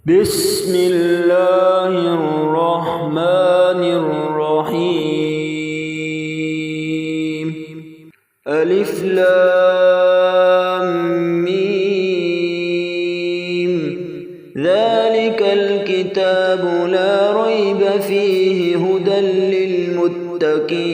بسم الله الرحمن الرحيم. ألف لام ميم. ذلك الكتاب لا ريب فيه هدى للمتقين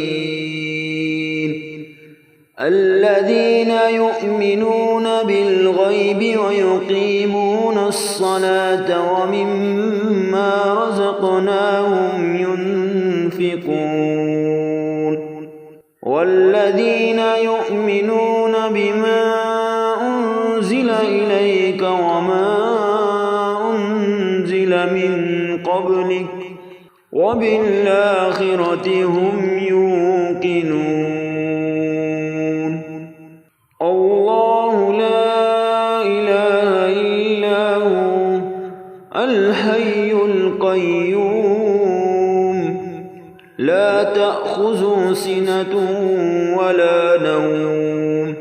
الذين يؤمنون بالغيب ويقيمون الصلاة ومما رزقناهم ينفقون والذين يؤمنون بما أنزل إليك وما أنزل من قبلك وبالآخرة هم يوقنون. الله لا إله إلا هو الحي القيوم لا تأخذه سنة ولا نوم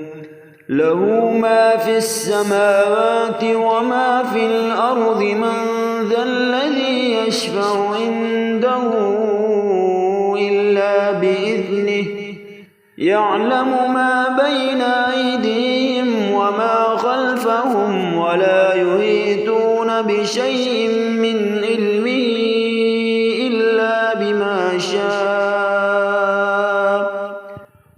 له ما في السماوات وما في الأرض من ذا الذي يشفع عنده إلا بإذنه يعلم ما بين أيديهم وما خلفهم ولا يحيطون بشيء من علمه إلا بما شاء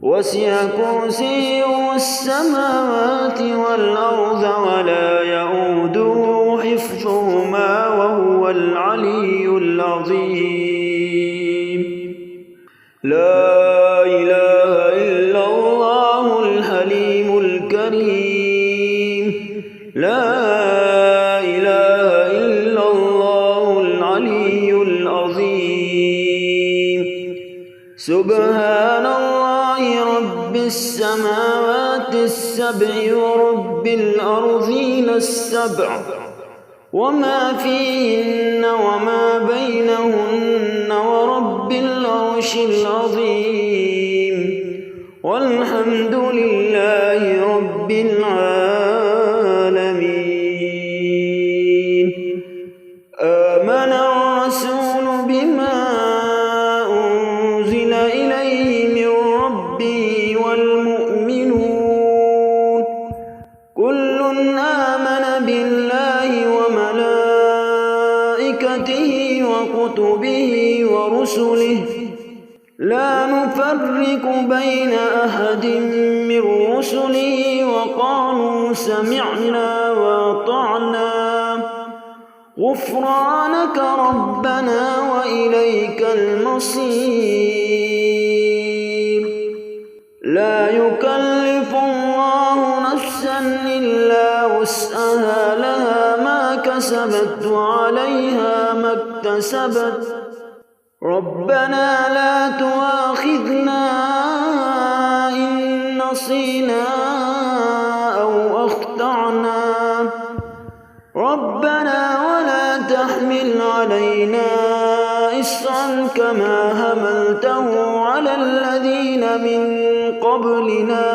وسع كرسيه السماوات والأرض ولا يئوده حفظهما وهو العلي العظيم. لا إله إلا الله الحليم الكريم. لا إله إلا الله العلي العظيم. سبحان الله رب السماوات السبع ورب الأرضين السبع وما فيهن وما بينهن ورب العرش العظيم والحمد لله رب العالمين. آمن الرسول بما أنزل إليه من ربه والمؤمنون كل آمن بالله وملائكته وكتبه ورسله لا نفرق بين أحد من رسله وقالوا سمعنا وأطعنا غفرانك ربنا وإليك المصير. لا يكلف الله نفسا إلا وسعها لها ما كسبت وعليها ما اكتسبت ربنا لا تؤاخذنا إن نسينا أو أخطأنا ربنا ولا تحمل علينا إصرا كما حملته على الذين من قبلنا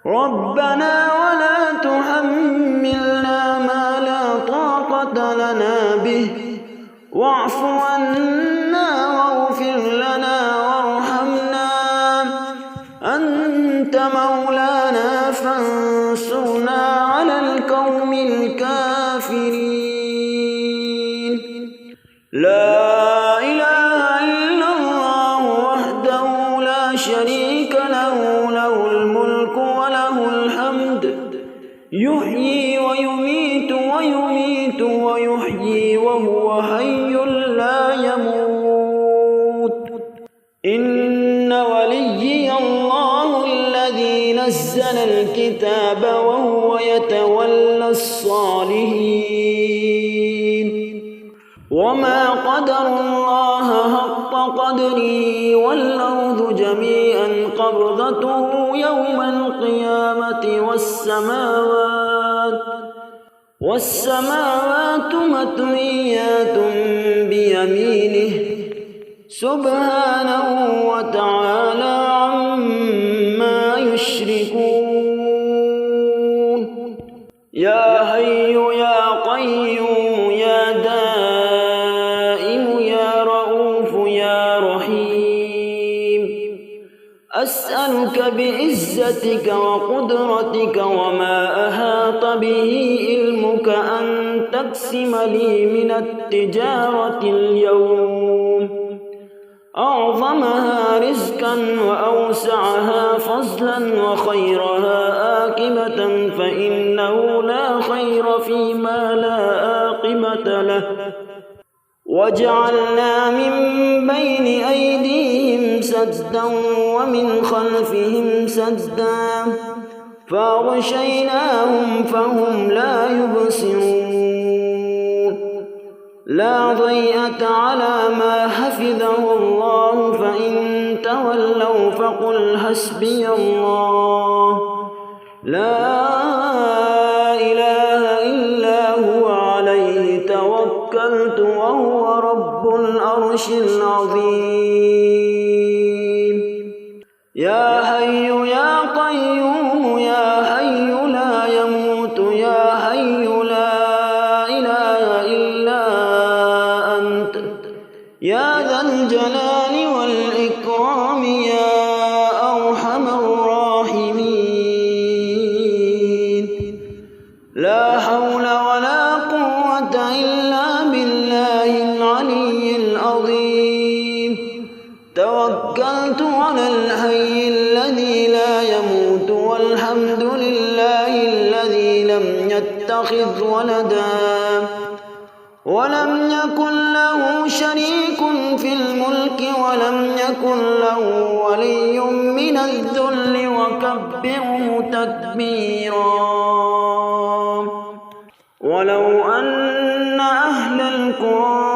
ربنا ولا تحملنا ما لا طاقة لنا به واعف عنا واغفر لنا وارحمنا أنت مولانا فانصرنا على القوم الكافرين. لا إله إلا الله وحده لا شريك له له الملك وله الحمد يحيي ويميت ويميت ويحيي وهو حي لا يموت. إن وليي الله الذي نزل الكتاب وهو يتولى الصالحين وما قدر الله حق قدره والأرض جميعا قبضته يوم القيامة والسماوات مطويات بيمينه سبحانه وتعالى عما يشركون. يا حي يا قيوم قيوم يا دائم يا رؤوف يا رحيم. أسألك بعزتك وقدرتك وما أحاط به علمك أن تقسم لي من التجارة اليوم أعظمها رزقا وأوسعها فضلا وخيرها عاقبة، فإنه لا خير فيما لا عاقبة له. وجعلنا من بين أيديهم سدا ومن خلفهم سدا فأغشيناهم فهم لا يبصرون. لا ضيأة على ما حفظه الله، فإن تولوا فقل حسبي الله لا إله إلا هو عليه توكلت وهو رب العرش العظيم. يا حي يا قيوم يا حي لا يموت يا حي لا إله إلا أنت يا ذا الجلال والإكرام يا أرحم الراحمين. لا حول ولا قوة إلا بالله العلي العظيم. توكلت على الحي الذي لا يموت والحمد لله الذي لم يتخذ ولدا ولم يكن له شريك في الملك ولم يكن له ولي من الذل وكبره تكبيرا. ولو أن أهل القرى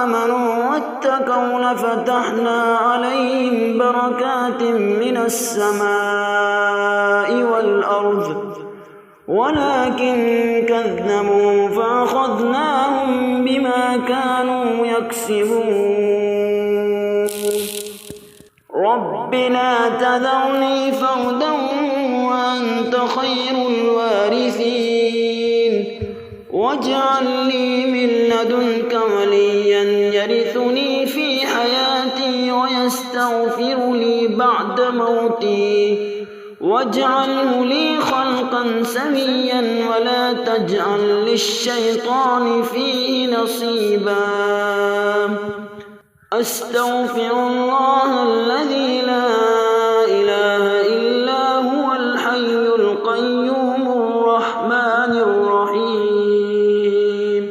آمنوا واتقوا لفتحنا عليهم بركات من السماء والأرض ولكن كذبوا فأخذناهم بما كانوا يكسبون. رب لا تذرني فردا وأنت خير الوارثين واجعل لي من لدنك وليا يرثني في حياتي ويستغفر لي بعد موتي واجعله لي خلقا سويا ولا تجعل للشيطان فيه نصيبا. أستغفر الله الذي لا إله إلا هو الحي القيوم الرحمن الرحيم.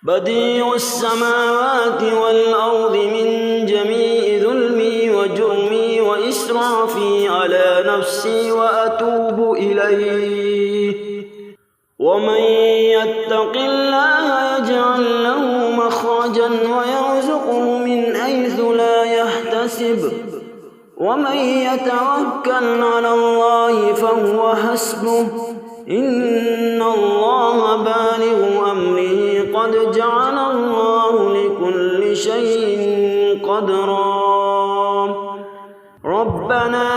بديع السماوات والأرض من جميع ظلمي وجرمي وإسرافي على نفسي وأتوب إليه. ومن يتق الله يجعل له مخرجا ويرزقه من حيث لا يحتسب ومن يتوكل على الله فهو حسبه إن الله بالغ أمره قد جعل الله لكل شيء قدرا. ربنا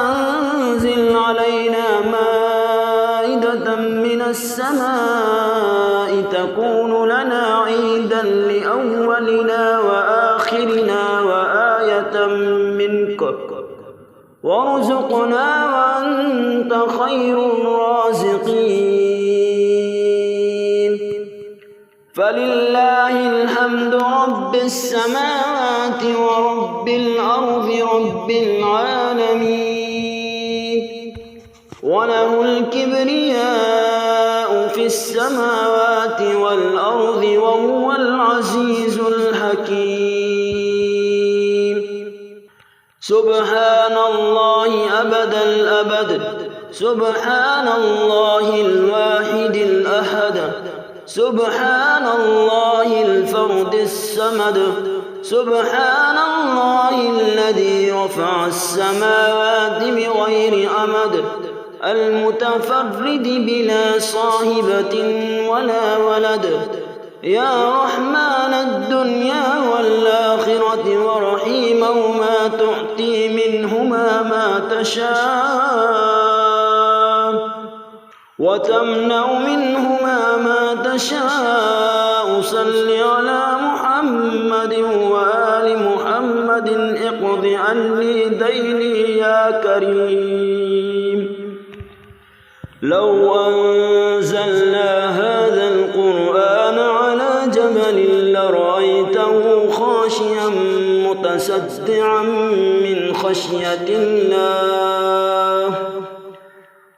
أنزل علينا مائدة من السماء تكون لنا عيدا لأولنا وآخرنا وآية منك وارزقنا وأنت خير الرازقين. فلله الحمد رب السماوات ورب الأرض رب العالمين. وله الكبرياء في السماوات والأرض وهو العزيز الحكيم. سبحان الله أبد الأبد سبحان الله الواحد الأحد سبحان الله الفرد الصمد سبحان الله الذي رفع السماوات بغير أمد المتفرد بلا صاحبة ولا ولد. يا رحمن الدنيا والآخرة ورحيمهما تؤتي منهما ما تشاء وتمنع منهما ما تشاء صل على محمد وآل محمد اقض عني ديني يا كريم. لو أنزلنا هذا القرآن على جبل لرأيته خاشعا متصدعا من خشية الله.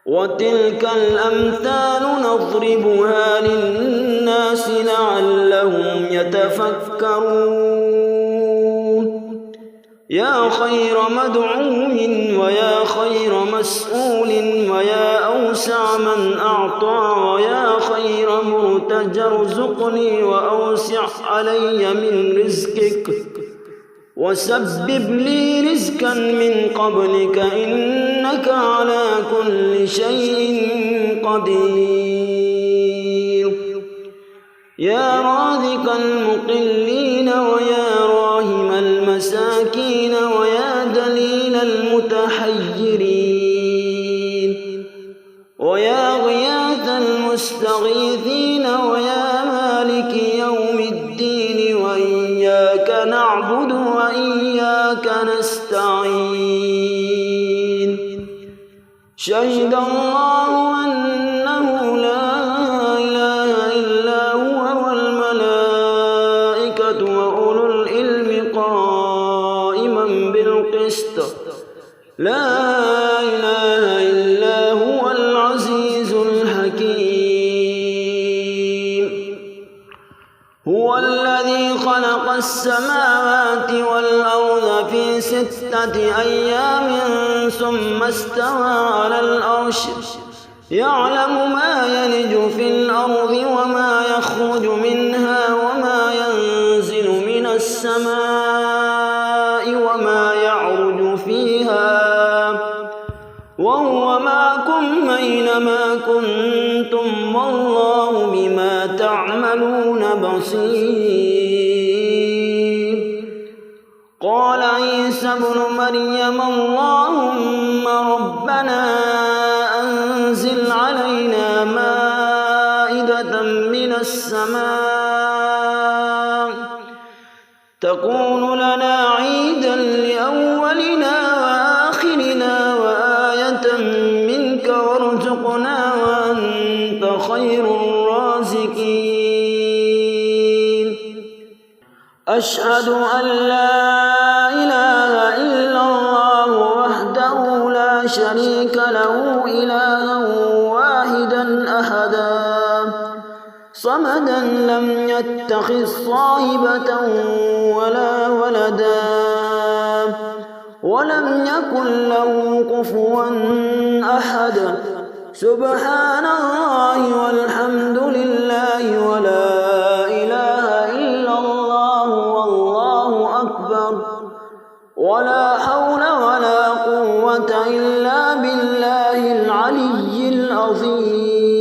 وتلك الأمثال نضربها للناس لعلهم يتفكرون. يا خير مدعو ويا خير مسؤول ويا أوسع من أعطى ويا خير مرتجى ارزقني وأوسع علي من رزقك وسبب لي رزقا من قبلك إنك على كل شيء قدير. يا رازق المقلين ويا راحم المساكين ويا دليل المتحيرين ويا غياث المستغيثين ويا مالك يوم الدين وإياك نعبد وإياك نستعين. شهد الله أنه لا إله إلا هو والملائكة وأولو العلم قائما بالقسط لا إله إلا هو العزيز الحكيم. هو الذي خلق السماوات والأرض في 6 أيام ثم استوى على العرش يعلم ما يلج في الأرض وما يخرج منها وما ينزل من السماء وما يعرج فيها وهو معكم أينما كنتم والله بما تعملون بصير. قال عيسى ابن مريم اللهم ربنا أنزل علينا مائدة من السماء تكون لنا عيدا لأولنا وآخرنا وآية منك وارزقنا وأنت خير الرازقين. أشهد أن لا إله إلا الله وحده لا شريك له إلها واحدا أحدا صمدا لم يتخذ صاحبة ولا ولدا ولم يكن له كفوا أحد. سبحان الله والحمد لله ولا إله إلا الله والله أكبر ولا حول ولا قوة إلا بالله العلي العظيم.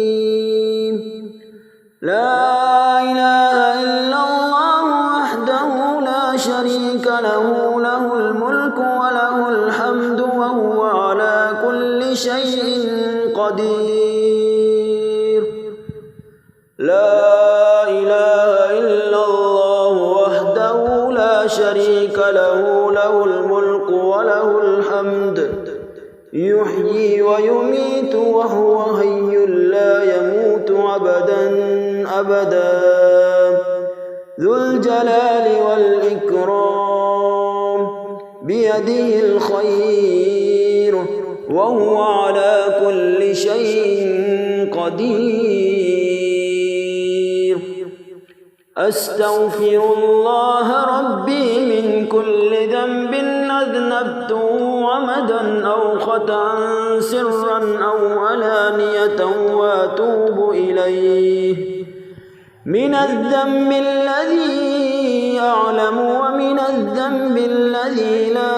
لا إله إلا الله وحده لا شريك له له الملك وله الحمد وهو على كل شيء قدير. لا إله إلا الله وحده لا شريك له له الملك وله الحمد يحيي ويميت وهو حي لا يموت أبدا ذو الجلال والإكرام بيده الخير وهو على كل شيء قدير. أستغفر الله ربي من كل ذنب أذنبته عمدا أو خطأ سرا أو علانية وأتوب إليه من الذنب الذي أعلم ومن الذنب الذي لا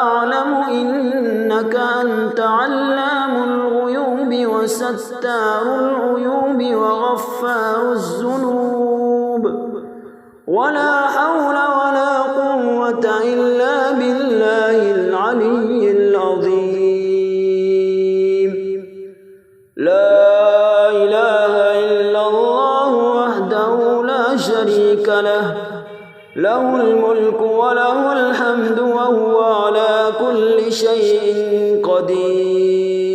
أعلم إنك أنت علام الغيوب وستار العيوب وغفار الذنوب ولا حول ولا قوة إلا بالله العلي العظيم. لا له الملك وله الحمد وهو على كل شيء قدير.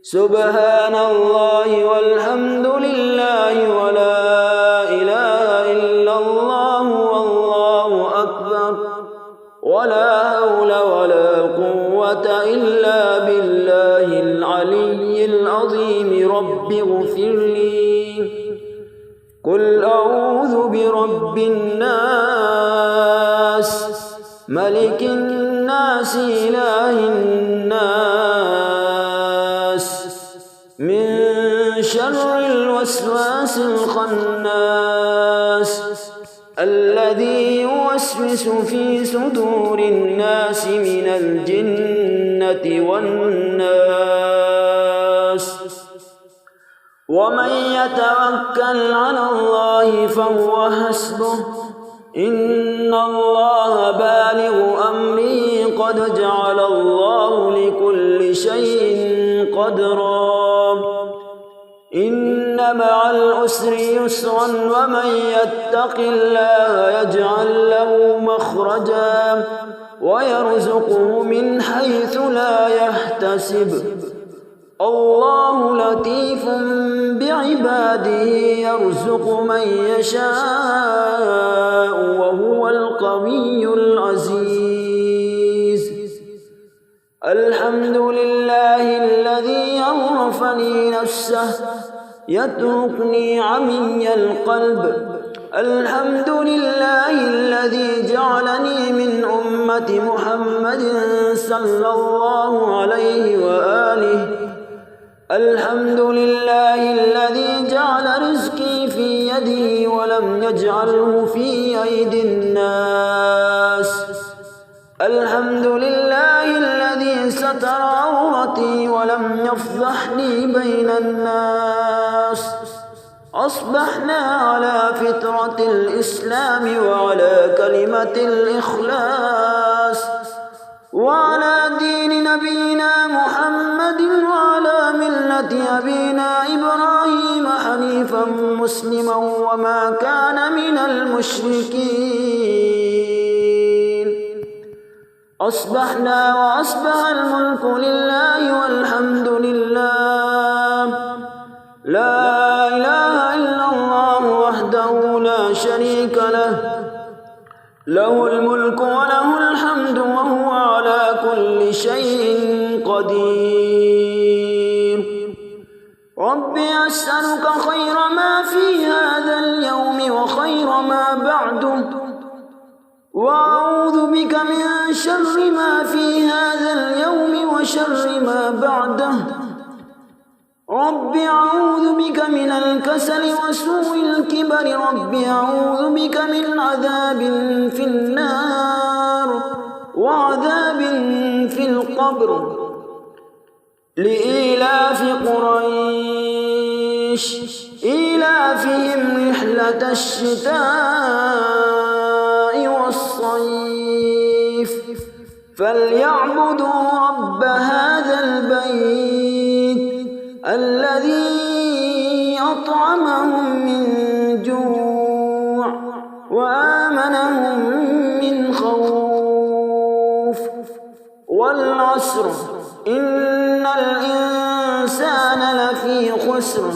سبحان الله والحمد لله ولا إله إلا الله والله أكبر ولا حول ولا قوة إلا بالله العلي العظيم. رب اغفر لي. قل أعوذ برب الناس ملك الناس إله الناس من شر الوسواس الخناس الذي يوسوس في صدور الناس من الجنة والناس. ومن يتوكل على الله فهو حسبه إن الله بالغ أمره قد جعل الله لكل شيء قدرا. إن مع العسر يسرا ومن يتق الله يجعل له مخرجا ويرزقه من حيث لا يحتسب. الله لطيف بعباده يرزق من يشاء وهو القوي العزيز. الحمد لله الذي عرفني نفسه يتركني عمي القلب. الحمد لله الذي جعلني من أمة محمد صلى الله عليه وآله. الحمد لله الذي جعل رزقي في يدي ولم يجعله في أيدي الناس. الحمد لله الذي ستر عورتي ولم يفضحني بين الناس. أصبحنا على فطرة الإسلام وعلى كلمة الإخلاص وعلى دين نبينا محمد وعلى ملة أبينا إبراهيم حنيفا مسلما وما كان من المشركين. أصبحنا وأصبح الملك لله والحمد لله. لا إله إلا الله وحده لا شريك له. له الملك وله الحمد وهو على كل شيء قدير. ربي أسألك خير ما في هذا اليوم وخير ما بعده وأعوذ بك من شر ما في هذا اليوم وشر ما بعده. رب أعوذ بك من الكسل وسوء الكبر. رب أعوذ بك من عذاب في النار وعذاب في القبر. لإيلاف قريش إيلافهم رحلة الشتاء والصيف فليعبدوا رب هذا البيت الذي أطعمهم من جوع وآمنهم من خوف. والعصر إن الإنسان لفي خسر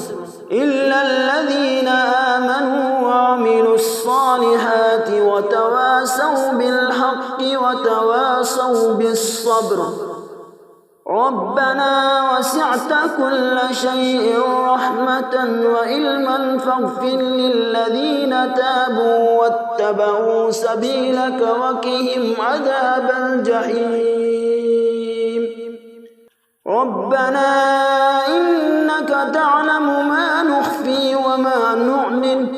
إلا الذين آمنوا وعملوا الصالحات وتواصوا بالحق وتواصوا بالصبر. ربنا وسعت كل شيء رحمة وعلما فاغفر للذين تابوا واتبعوا سبيلك وقهم عذاب الجحيم. ربنا إنك تعلم ما نخفي وما نعلن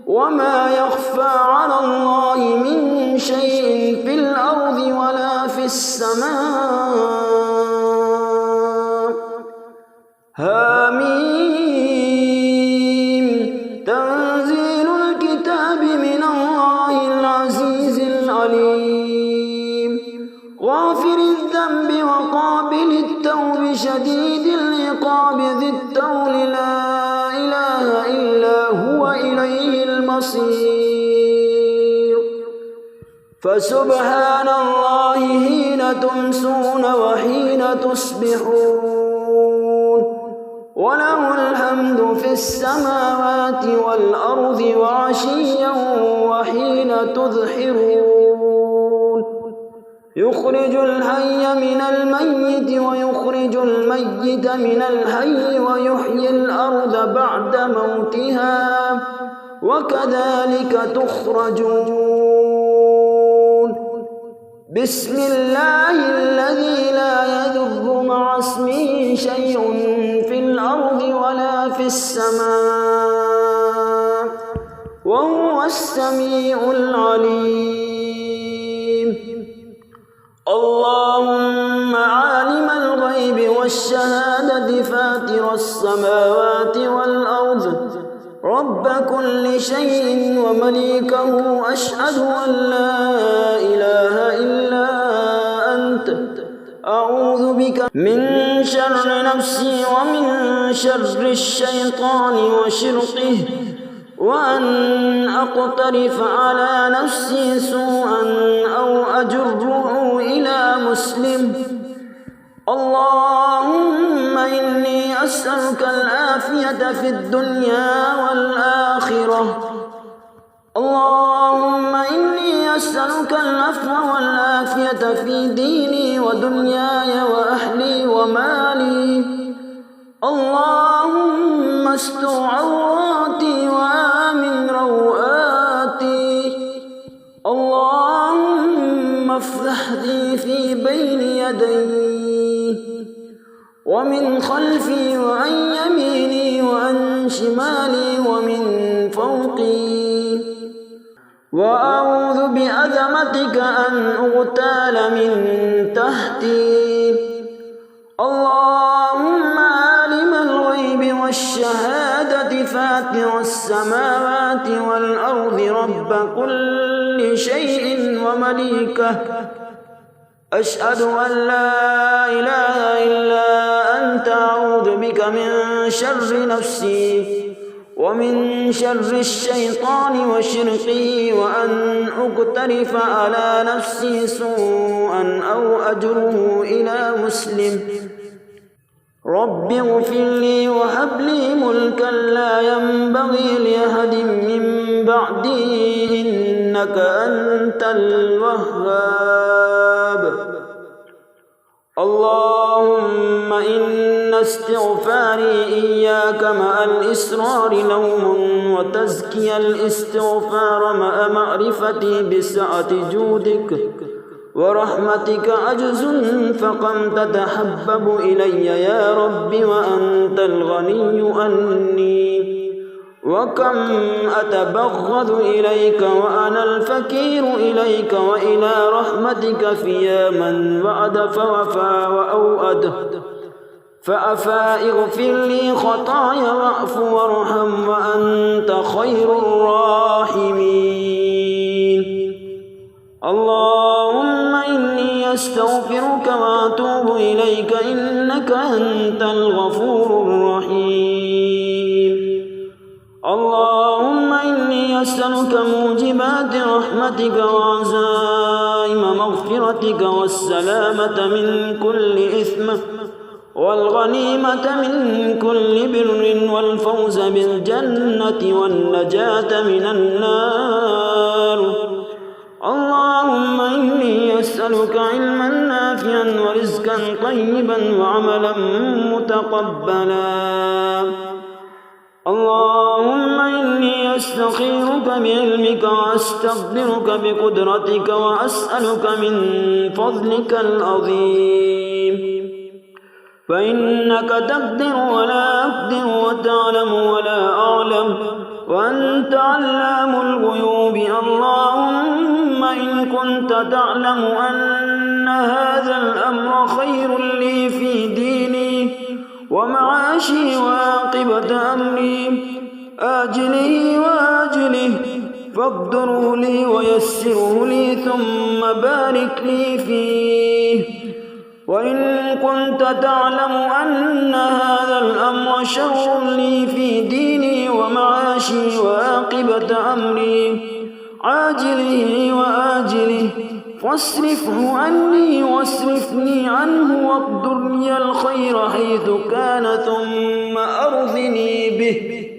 وما يخفى على الله من شيء في الأرض ولا في السماء. آمين. تنزيل الكتاب من الله العزيز العليم غافر الذنب وقابل التوب شديد العقاب ذي الطول لا إله إلا هو إليه المصير. بصير فسبحان الله حين تمسون وحين تصبحون وله الحمد في السماوات والأرض وعشيا وحين تظهرون يخرج الحي من الميت ويخرج الميت من الحي ويحيي الأرض بعد موتها وكذلك تخرجون بسم الله الذي لا يضر مع اسمه شيء في الأرض ولا في السماء وهو السميع العليم اللهم عالم الغيب والشهادة فاطر السماوات والأرض رب كل شيء ومليكه أشهد أن لا إله إلا أنت أعوذ بك من شر نفسي ومن شر الشيطان وشرقه وأن أقترف على نفسي سوءا أو أجره إلى مسلم اللهم إني أسألك العافية في الدنيا والآخرة اللهم إني أسألك العفو والعافية في ديني ودنياي وأهلي ومالي اللهم استر عوراتي وآمن روآتي اللهم افتح لي في بين يدي ومن خلفي وعن يميني وعن شمالي ومن فوقي وأعوذ بعظمتك أن أغتال من تحتي اللهم عالم الغيب والشهادة فاطر السماوات والأرض رب كل شيء ومليكه أشهد أن لا إله إلا أنت أعوذ بك من شر نفسي ومن شر الشيطان وشرقه وأن أقترف على نفسي سوءا أو أجره إلى مسلم رب اغفر لي وهب لي ملكا لا ينبغي لأحد من بعدي إنك أنت الوهاب اللهم إن استغفاري إياك مع الإصرار لوم وتزكي الاستغفار مع معرفتي بسعة جودك ورحمتك عجز فقم تتحبب إلي يا رب وأنت الغني عني وكم أتبغض إليك وأنا الفقير إليك وإلى رحمتك في من وعد فوفى وأوعد فأفى اغفر لي خطايا واعف وارحم وأنت خير الراحمين اللهم إني أستغفرك وأتوب إليك إنك أنت الغفور الرحيم اللهم إني أسألك موجبات رحمتك وعزائم مغفرتك والسلامة من كل إثم والغنيمة من كل بر والفوز بالجنة والنجاة من النار اللهم إني أسألك علما نافعا ورزقا طيبا وعملا متقبلا اللهم إني أستخيرك بعلمك وأستقدرك بقدرتك وأسألك من فضلك العظيم فإنك تقدر ولا أقدر وتعلم ولا أعلم وأنت علام الغيوب اللهم إن كنت تعلم أن هذا الأمر خير لي في ديني ومعاشي وعاقبة أمري آجله وآجله فاقدره لي ويسره لي ثم بارك لي فيه وإن كنت تعلم أن هذا الأمر شر لي في ديني ومعاشي معاشي وعاقبة أمري عاجله وآجله، فاصرفه عني واصرفني عنه، واقدر لي الخير حيث كان ثم أرضني به.